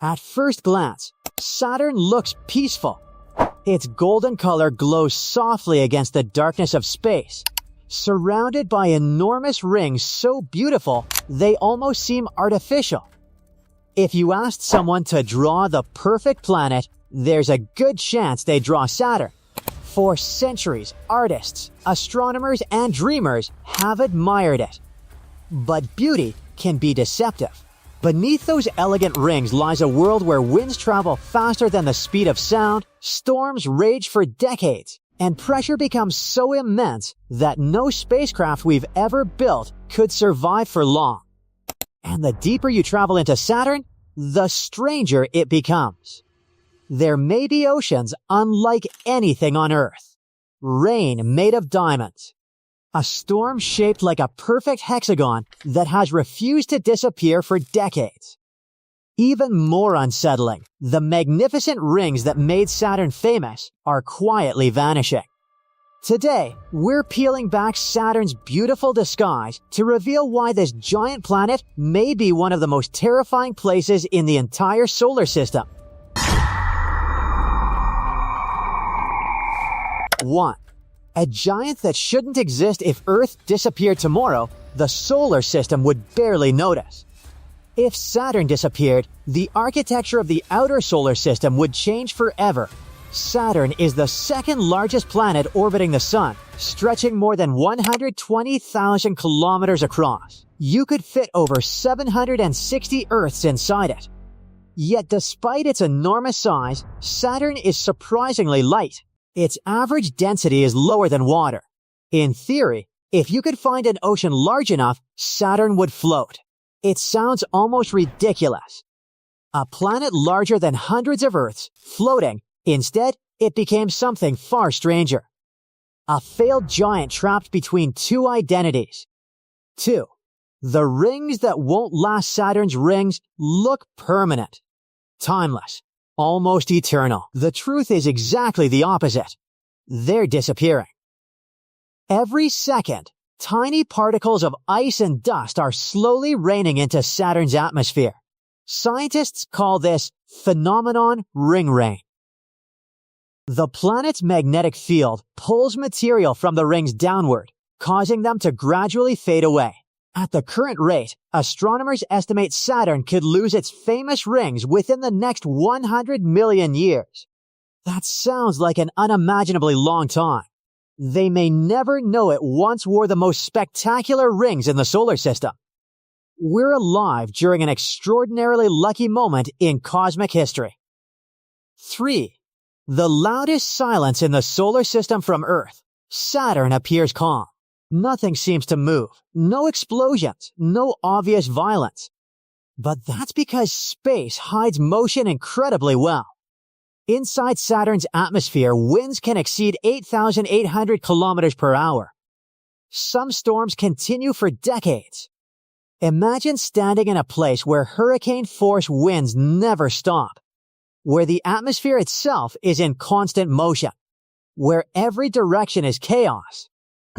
At first glance, Saturn looks peaceful. Its golden color glows softly against the darkness of space, surrounded by enormous rings so beautiful they almost seem artificial. If you asked someone to draw the perfect planet, there's a good chance they'd draw Saturn. For centuries, artists, astronomers, and dreamers have admired it. But beauty can be deceptive. Beneath those elegant rings lies a world where winds travel faster than the speed of sound, storms rage for decades, and pressure becomes so immense that no spacecraft we've ever built could survive for long. And the deeper you travel into Saturn, the stranger it becomes. There may be oceans unlike anything on Earth, rain made of diamonds, a storm shaped like a perfect hexagon that has refused to disappear for decades. Even more unsettling, the magnificent rings that made Saturn famous are quietly vanishing. Today, we're peeling back Saturn's beautiful disguise to reveal why this giant planet may be one of the most terrifying places in the entire solar system. 1. A giant that shouldn't exist. If Earth disappeared tomorrow, the solar system would barely notice. If Saturn disappeared, the architecture of the outer solar system would change forever. Saturn is the second largest planet orbiting the Sun, stretching more than 120,000 kilometers across. You could fit over 760 Earths inside it. Yet despite its enormous size, Saturn is surprisingly light. Its average density is lower than water. In theory, if you could find an ocean large enough, Saturn would float. It sounds almost ridiculous. A planet larger than hundreds of Earths, floating. Instead, it became something far stranger. A failed giant trapped between two identities. 2. The rings that won't last. Saturn's rings look permanent, timeless, almost eternal. The truth is exactly the opposite. They're disappearing. Every second, tiny particles of ice and dust are slowly raining into Saturn's atmosphere. Scientists call this phenomenon ring rain. The planet's magnetic field pulls material from the rings downward, causing them to gradually fade away. At the current rate, astronomers estimate Saturn could lose its famous rings within the next 100 million years. That sounds like an unimaginably long time. They may never know it once wore the most spectacular rings in the solar system. We're alive during an extraordinarily lucky moment in cosmic history. 3. The loudest silence in the solar system from Earth. Saturn appears calm. Nothing seems to move. No explosions. No obvious violence. But that's because space hides motion incredibly well. Inside Saturn's atmosphere, winds can exceed 8,800 kilometers per hour. Some storms continue for decades. Imagine standing in a place where hurricane-force winds never stop, where the atmosphere itself is in constant motion, where every direction is chaos.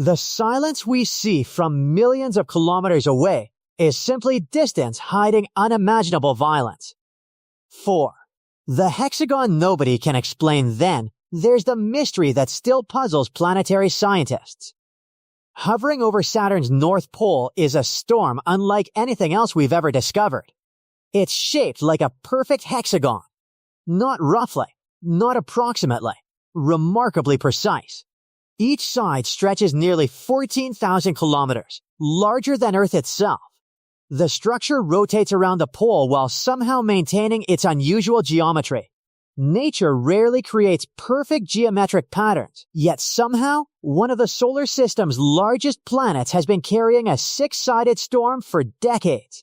The silence we see from millions of kilometers away is simply distance hiding unimaginable violence. 4. The hexagon nobody can explain. Then, there's the mystery that still puzzles planetary scientists. Hovering over Saturn's North Pole is a storm unlike anything else we've ever discovered. It's shaped like a perfect hexagon. Not roughly, not approximately, remarkably precise. Each side stretches nearly 14,000 kilometers, larger than Earth itself. The structure rotates around the pole while somehow maintaining its unusual geometry. Nature rarely creates perfect geometric patterns, yet somehow, one of the solar system's largest planets has been carrying a six-sided storm for decades.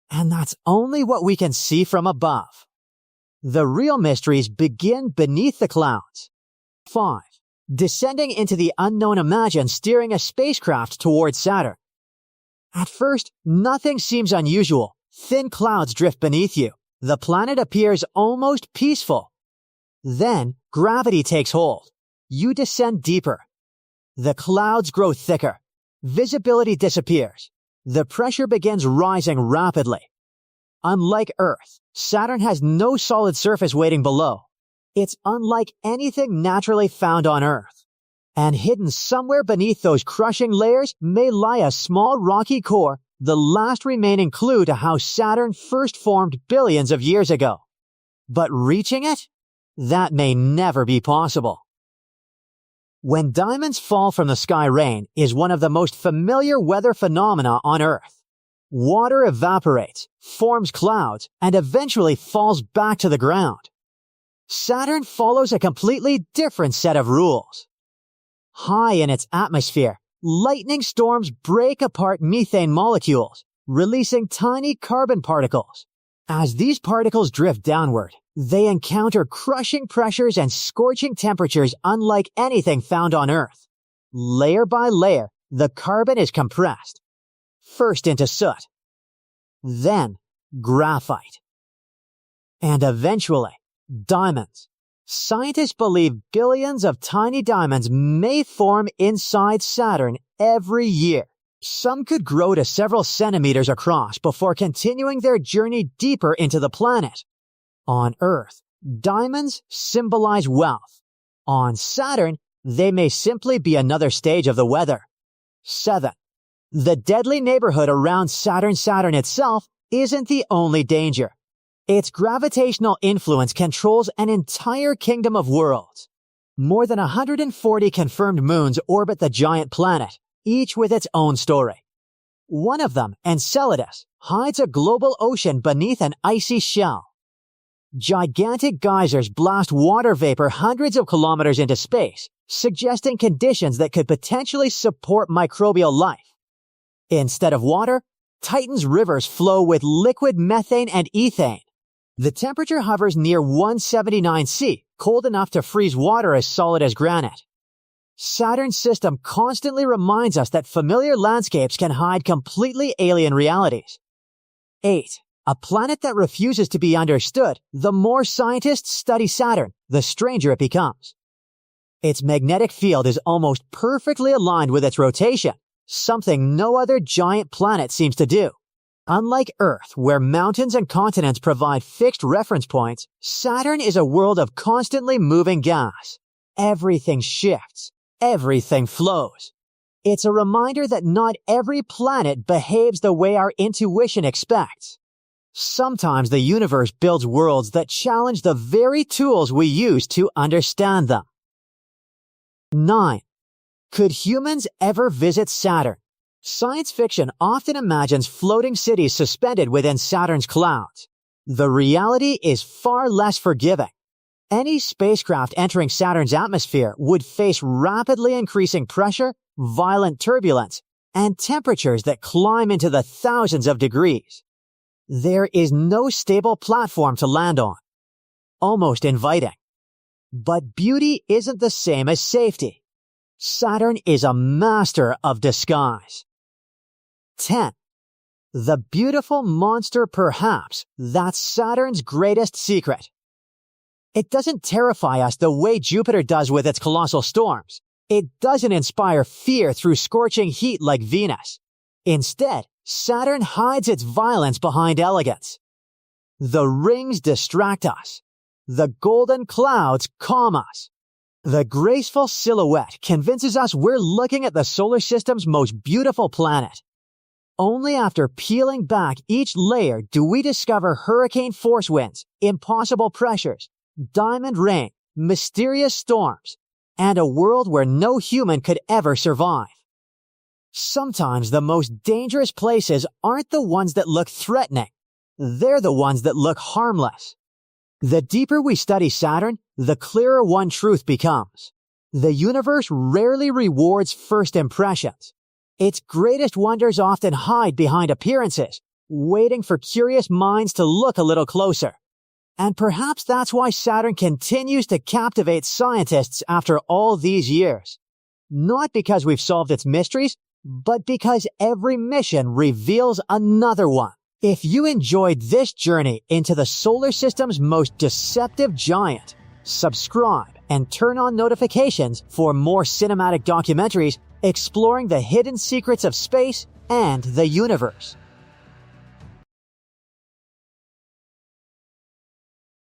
And that's only what we can see from above. The real mysteries begin beneath the clouds. 5. Descending into the unknown. Imagine steering a spacecraft towards Saturn. At first, nothing seems unusual. Thin clouds drift beneath you. The planet appears almost peaceful. Then, gravity takes hold. You descend deeper. The clouds grow thicker. Visibility disappears. The pressure begins rising rapidly. Unlike Earth, Saturn has no solid surface waiting below. It's unlike anything naturally found on Earth. And hidden somewhere beneath those crushing layers may lie a small rocky core, the last remaining clue to how Saturn first formed billions of years ago. But reaching it? That may never be possible. When diamonds fall from the sky, rain is one of the most familiar weather phenomena on Earth. Water evaporates, forms clouds, and eventually falls back to the ground. Saturn follows a completely different set of rules. High in its atmosphere, lightning storms break apart methane molecules, releasing tiny carbon particles. As these particles drift downward, they encounter crushing pressures and scorching temperatures unlike anything found on Earth. Layer by layer, the carbon is compressed. First into soot, then graphite, and eventually diamonds. Scientists believe billions of tiny diamonds may form inside Saturn every year. Some could grow to several centimeters across before continuing their journey deeper into the planet. On Earth, diamonds symbolize wealth. On Saturn, they may simply be another stage of the weather. 7. The deadly neighborhood around Saturn itself isn't the only danger. Its gravitational influence controls an entire kingdom of worlds. More than 140 confirmed moons orbit the giant planet, each with its own story. One of them, Enceladus, hides a global ocean beneath an icy shell. Gigantic geysers blast water vapor hundreds of kilometers into space, suggesting conditions that could potentially support microbial life. Instead of water, Titan's rivers flow with liquid methane and ethane. The temperature hovers near 179 C, cold enough to freeze water as solid as granite. Saturn's system constantly reminds us that familiar landscapes can hide completely alien realities. 8. A planet that refuses to be understood. The more scientists study Saturn, the stranger it becomes. Its magnetic field is almost perfectly aligned with its rotation, something no other giant planet seems to do. Unlike Earth, where mountains and continents provide fixed reference points, Saturn is a world of constantly moving gas. Everything shifts. Everything flows. It's a reminder that not every planet behaves the way our intuition expects. Sometimes the universe builds worlds that challenge the very tools we use to understand them. 9. Could humans ever visit Saturn? Science fiction often imagines floating cities suspended within Saturn's clouds. The reality is far less forgiving. Any spacecraft entering Saturn's atmosphere would face rapidly increasing pressure, violent turbulence, and temperatures that climb into the thousands of degrees. There is no stable platform to land on. Almost inviting. But beauty isn't the same as safety. Saturn is a master of disguise. 10. The beautiful monster perhaps, that's Saturn's greatest secret. It doesn't terrify us the way Jupiter does with its colossal storms. It doesn't inspire fear through scorching heat like Venus. Instead, Saturn hides its violence behind elegance. The rings distract us. The golden clouds calm us. The graceful silhouette convinces us we're looking at the solar system's most beautiful planet. Only after peeling back each layer do we discover hurricane force winds, impossible pressures, diamond rain, mysterious storms, and a world where no human could ever survive. Sometimes the most dangerous places aren't the ones that look threatening. They're the ones that look harmless. The deeper we study Saturn, the clearer one truth becomes. The universe rarely rewards first impressions. Its greatest wonders often hide behind appearances, waiting for curious minds to look a little closer. And perhaps that's why Saturn continues to captivate scientists after all these years. Not because we've solved its mysteries, but because every mission reveals another one. If you enjoyed this journey into the solar system's most deceptive giant, subscribe and turn on notifications for more cinematic documentaries exploring the hidden secrets of space and the universe.